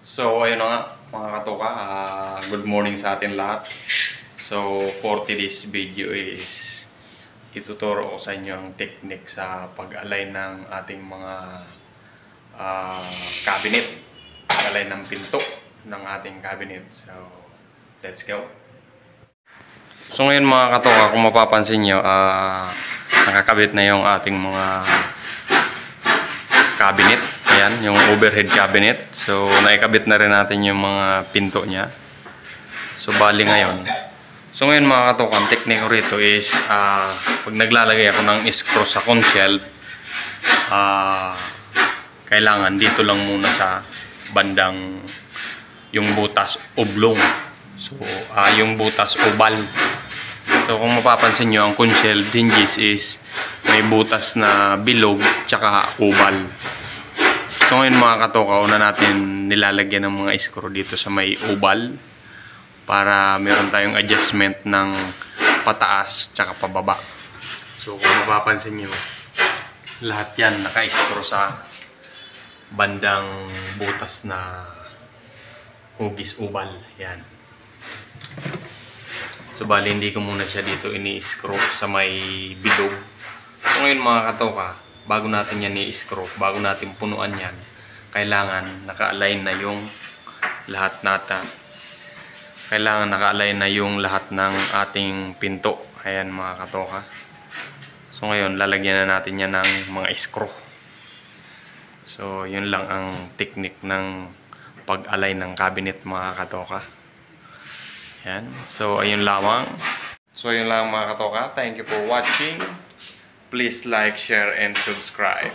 So, ayun na nga mga katoka, good morning sa atin lahat. So, for today's video is ituturo ko sa inyo ang technique sa pag-align ng ating mga cabinet, pag-align ng pinto ng ating cabinet. So, let's go. So, ngayon mga katoka, kung mapapansin nyo, nakakabit na yung ating mga cabinet. Ayan, yung overhead cabinet. So, naikabit na rin natin yung mga pinto niya. So, bali ngayon. So, ngayon mga katoka, ang technique ko rito is pag naglalagay ako ng screw sa cone shelf, kailangan dito lang muna sa bandang yung butas oblong. So, yung butas oval. So, kung mapapansin nyo, ang cone shelf hinges is may butas na bilog tsaka oval. So ngayon mga katoka, una natin nilalagyan ng mga screw dito sa may oval para meron tayong adjustment ng pataas tsaka pababa. So kung mapapansin nyo, lahat yan naka-screw sa bandang butas na hugis oval. Yan. So bali hindi ko muna siya dito ini-screw sa may bilog. So ngayon mga katoka, bago natin yan i-screw, bago natin punuan yan, kailangan naka-align na yung lahat ng ating pinto. Ayan mga katoka. So ngayon, lalagyan na natin yan ng mga screw. So yun lang ang technique ng pag-align ng cabinet mga katoka. Ayan. So ayun lamang. Mga katoka. Thank you for watching. Please like, share, and subscribe.